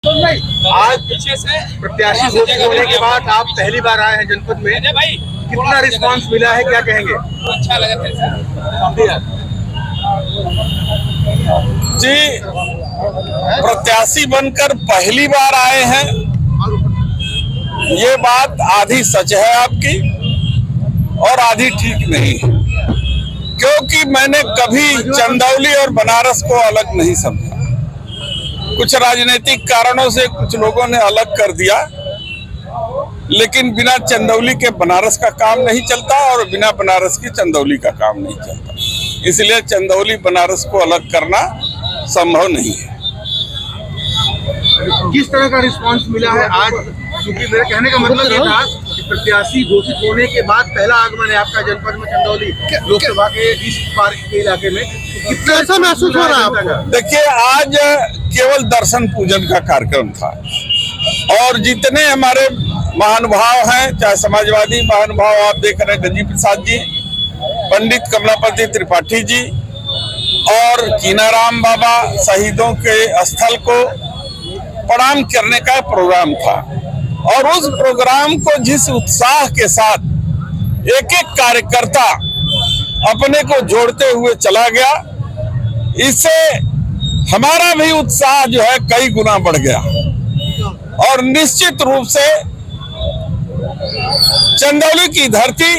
आज पीछे से प्रत्याशी घोषित होने के बाद आप पहली बार आए हैं जनपद में, कितना रिस्पांस मिला है, क्या कहेंगे? अच्छा लगा जी, प्रत्याशी बनकर पहली बार आए हैं, ये बात आधी सच है आपकी और आधी ठीक नहीं है, क्योंकि मैंने कभी चंदौली और बनारस को अलग नहीं समझा। कुछ राजनीतिक कारणों से कुछ लोगों ने अलग कर दिया, लेकिन बिना चंदौली के बनारस का काम नहीं चलता और बिना बनारस के चंदौली का काम नहीं चलता। इसलिए चंदौली बनारस को अलग करना संभव नहीं है। किस तरह का रिस्पांस मिला है आज? क्योंकि मेरे कहने का मतलब ये था कि प्रत्याशी घोषित होने के बाद पहला आगमन है आपका जनपद में चंदौली लोकसभा के इस पार के इलाके में, कितना महसूस हो रहा है आपका? देखिए, आज केवल दर्शन पूजन का कार्यक्रम था और जितने हमारे महानुभाव हैं, चाहे समाजवादी महानुभाव आप देख रहे हैं, गंजी प्रसाद जी, पंडित कमलापति त्रिपाठी जी और कीनाराम बाबा, शहीदों के स्थल को प्रणाम करने का प्रोग्राम था और उस प्रोग्राम को जिस उत्साह के साथ एक एक कार्यकर्ता अपने को जोड़ते हुए चला गया, इससे हमारा भी उत्साह जो है कई गुना बढ़ गया और निश्चित रूप से चंदौली की धरती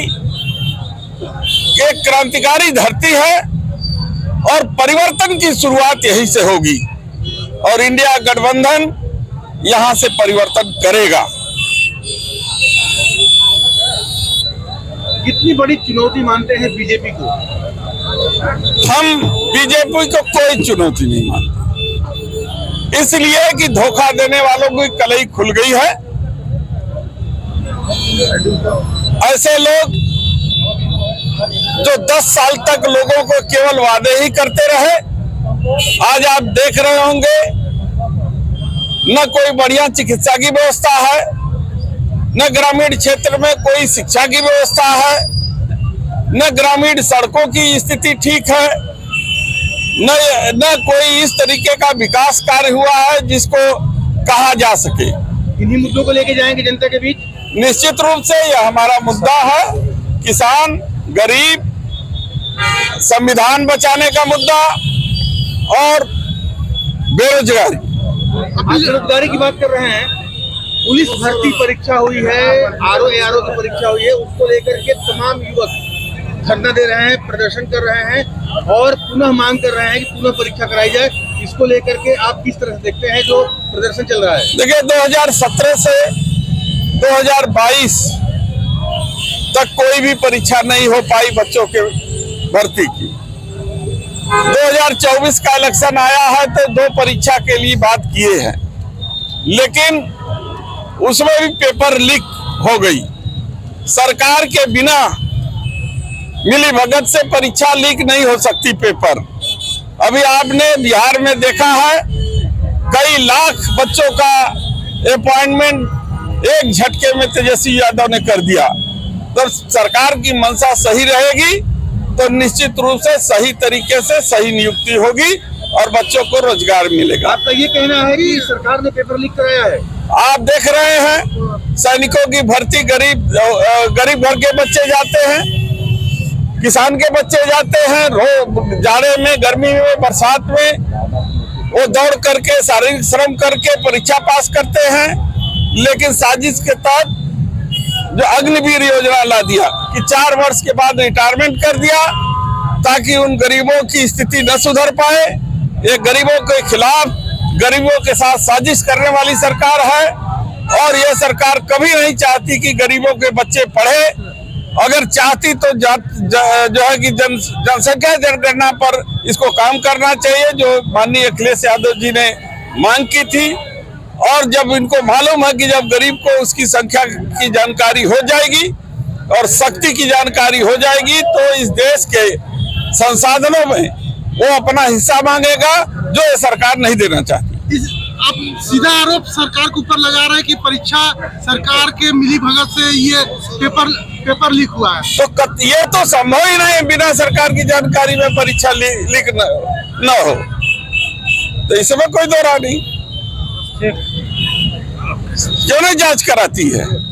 एक क्रांतिकारी धरती है और परिवर्तन की शुरुआत यहीं से होगी और इंडिया गठबंधन यहां से परिवर्तन करेगा। कितनी बड़ी चुनौती मानते हैं बीजेपी को? हम बीजेपी को कोई चुनौती नहीं मानते, इसलिए कि धोखा देने वालों की कलई खुल गई है। ऐसे लोग जो 10 साल तक लोगों को केवल वादे ही करते रहे, आज आप देख रहे होंगे न कोई बढ़िया चिकित्सा की व्यवस्था है, न ग्रामीण क्षेत्र में कोई शिक्षा की व्यवस्था है, न ग्रामीण सड़कों की स्थिति ठीक है, न कोई इस तरीके का विकास कार्य हुआ है जिसको कहा जा सके। इन्हीं मुद्दों को लेके जाएंगे जनता के बीच? निश्चित रूप से यह हमारा मुद्दा है, किसान, गरीब, संविधान बचाने का मुद्दा और बेरोजगारी। आप बेरोजगारी की बात कर रहे हैं, पुलिस भर्ती परीक्षा हुई है, आरओ की परीक्षा हुई है, उसको लेकर के तमाम युवक धरना दे रहे हैं, प्रदर्शन कर रहे हैं और पुनः मांग कर रहे हैं कि पुनः परीक्षा कराई जाए। इसको लेकर के आप किस तरह से देखते हैं जो प्रदर्शन चल रहा है? देखिए, 2017 से 2022 तक कोई भी परीक्षा नहीं हो पाई बच्चों के भर्ती की। 2024 का इलेक्शन आया है तो 2 परीक्षा के लिए बात किए हैं, लेकिन उसमें भी पेपर लीक हो गई। सरकार के बिना मिली भगत से परीक्षा लीक नहीं हो सकती पेपर। अभी आपने बिहार में देखा है, कई लाख बच्चों का अपॉइंटमेंट एक झटके में तेजस्वी यादव ने कर दिया। तो सरकार की मंशा सही रहेगी तो निश्चित रूप से सही तरीके से सही नियुक्ति होगी और बच्चों को रोजगार मिलेगा। आपका ये कहना है कि सरकार ने पेपर लीक कराया है? आप देख रहे हैं सैनिकों की भर्ती, गरीब घर के बच्चे जाते हैं, किसान के बच्चे जाते हैं, जाड़े में, गर्मी में, बरसात में वो दौड़ करके शारीरिक श्रम करके परीक्षा पास करते हैं, लेकिन साजिश के तहत जो अग्निवीर योजना ला दिया कि 4 वर्ष के बाद रिटायरमेंट कर दिया ताकि उन गरीबों की स्थिति न सुधर पाए। ये गरीबों के खिलाफ, गरीबों के साथ साजिश करने वाली सरकार है और यह सरकार कभी नहीं चाहती कि गरीबों के बच्चे पढ़े। अगर चाहती तो जो है कि जनसंख्या जनगणना पर इसको काम करना चाहिए, जो माननीय अखिलेश यादव जी ने मांग की थी। और जब इनको मालूम है कि जब गरीब को उसकी संख्या की जानकारी हो जाएगी और शक्ति की जानकारी हो जाएगी तो इस देश के संसाधनों में वो अपना हिस्सा मांगेगा, जो ये सरकार नहीं देना चाहती। आप सीधा आरोप सरकार के ऊपर लगा रहे हैं कि परीक्षा सरकार के मिली भगत से ये पेपर लीक हुआ है। तो ये तो संभव ही नहीं, बिना सरकार की जानकारी में परीक्षा लीक न हो, तो इसमें कोई दो राय नहीं। क्यों नहीं जांच कराती है?